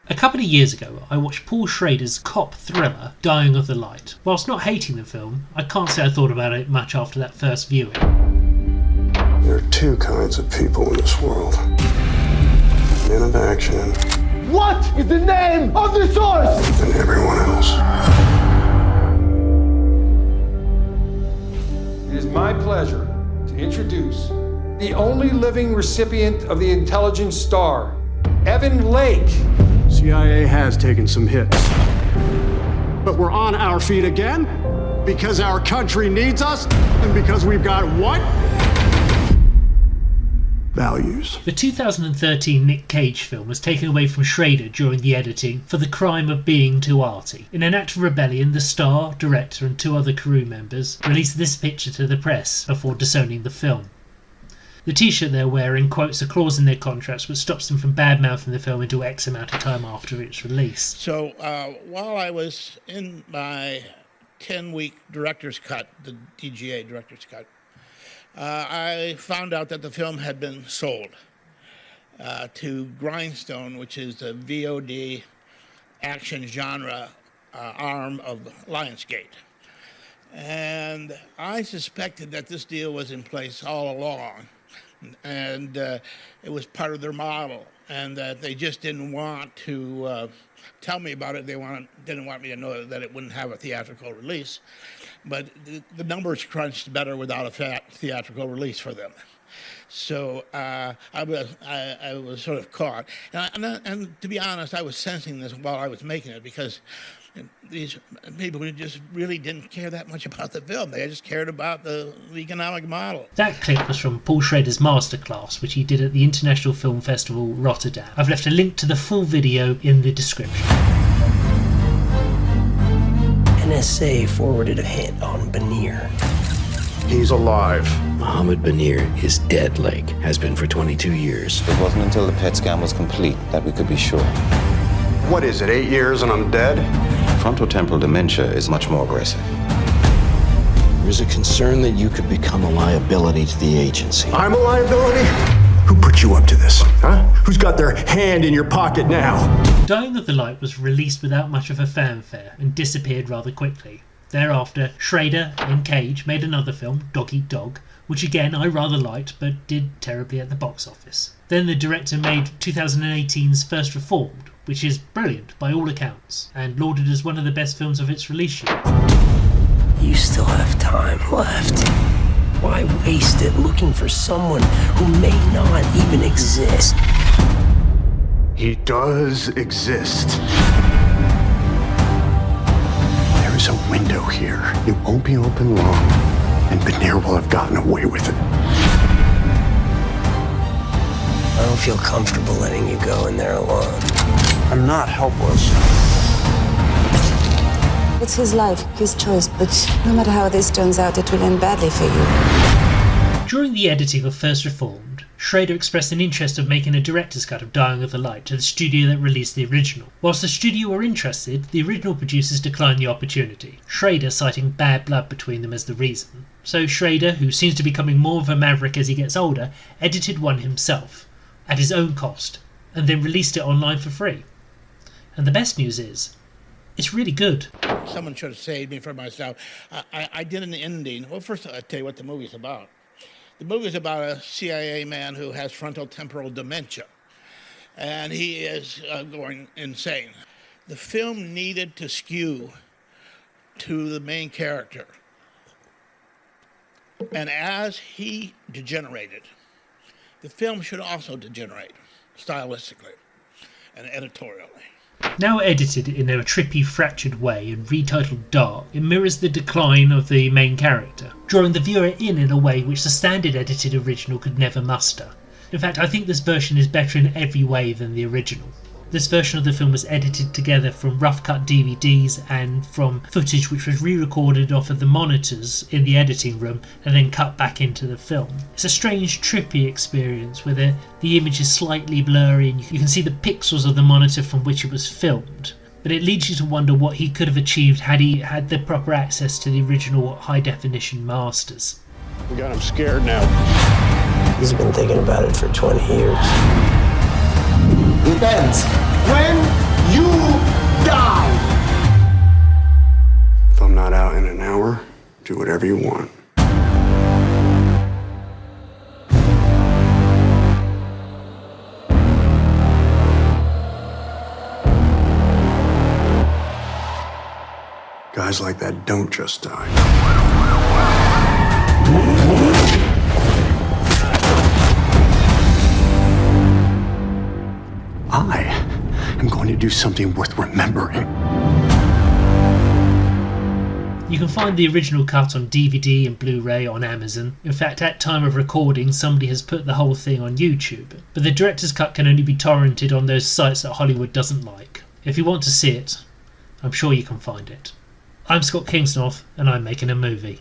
A couple of years ago, I watched Paul Schrader's cop thriller, Dying of the Light. Whilst not hating the film, I can't say I thought about it much after that first viewing. There are two kinds of people in this world. Men of action. What is the name of the source? And everyone else. It is my pleasure to introduce the only living recipient of the Intelligence Star, Evan Lake. CIA has taken some hits. But we're on our feet again because our country needs us and because we've got what? Values. The 2013 Nick Cage film was taken away from Schrader during the editing for the crime of being too arty. In an act of rebellion, the star, director and two other crew members released this picture to the press before disowning the film. The t-shirt they're wearing quotes a clause in their contracts which stops them from bad-mouthing the film until X amount of time after its release. So while I was in my 10-week director's cut, the DGA director's cut, I found out that the film had been sold to Grindstone, which is the VOD action genre arm of Lionsgate. And I suspected that this deal was in place all along, and it was part of their model, and that they just didn't want to tell me about it. They didn't want me to know that it wouldn't have a theatrical release. But the numbers crunched better without a theatrical release for them. So I was sort of caught. And to be honest, I was sensing this while I was making it, because these people just really didn't care that much about the film. They just cared about the economic model. That clip was from Paul Schrader's Masterclass, which he did at the International Film Festival, Rotterdam. I've left a link to the full video in the description. NSA forwarded a hit on Banir. He's alive. Mohammed Banir is dead, Lake. Has been for 22 years. It wasn't until the PET scan was complete that we could be sure. What is it, 8 years and I'm dead? Frontotemporal dementia is much more aggressive. There's a concern that you could become a liability to the agency. I'm a liability? Who put you up to this, huh? Who's got their hand in your pocket now? Dying of the Light was released without much of a fanfare and disappeared rather quickly. Thereafter, Schrader and Cage made another film, Dog Eat Dog, which again I rather liked but did terribly at the box office. Then the director made 2018's First Reformed, which is brilliant by all accounts, and lauded as one of the best films of its release year. You still have time left. Why waste it looking for someone who may not even exist? He does exist. There is a window here. It won't be open long, and Banir will have gotten away with it. I don't feel comfortable letting you go in there alone. I'm not helpless. It's his life, his choice, but no matter how this turns out, it will end badly for you. During the editing of First Reformed, Schrader expressed an interest of making a director's cut of Dying of the Light to the studio that released the original. Whilst the studio were interested, the original producers declined the opportunity, Schrader citing bad blood between them as the reason. So Schrader, who seems to be becoming more of a maverick as he gets older, edited one himself, at his own cost, and then released it online for free. And the best news is, it's really good. Someone should have saved me from myself. I did an ending. Well, first I'll tell you what the movie's about. The movie's about a CIA man who has frontotemporal dementia, and he is going insane. The film needed to skew to the main character. And as he degenerated, the film should also degenerate, stylistically and editorially. Now edited in a trippy, fractured way and retitled Dark, it mirrors the decline of the main character, drawing the viewer in a way which the standard edited original could never muster. In fact, I think this version is better in every way than the original. This version of the film was edited together from rough-cut DVDs and from footage which was re-recorded off of the monitors in the editing room and then cut back into the film. It's a strange, trippy experience where the image is slightly blurry and you can see the pixels of the monitor from which it was filmed. But it leads you to wonder what he could have achieved had he had the proper access to the original high-definition masters. We got him scared now. He's been thinking about it for 20 years. Depends. When Do whatever you want. Guys like that don't just die. I am going to do something worth remembering. You can find the original cut on DVD and Blu-ray on Amazon. In fact, at time of recording, somebody has put the whole thing on YouTube. But the director's cut can only be torrented on those sites that Hollywood doesn't like. If you want to see it, I'm sure you can find it. I'm Scott Kingsnorth, and I'm making a movie.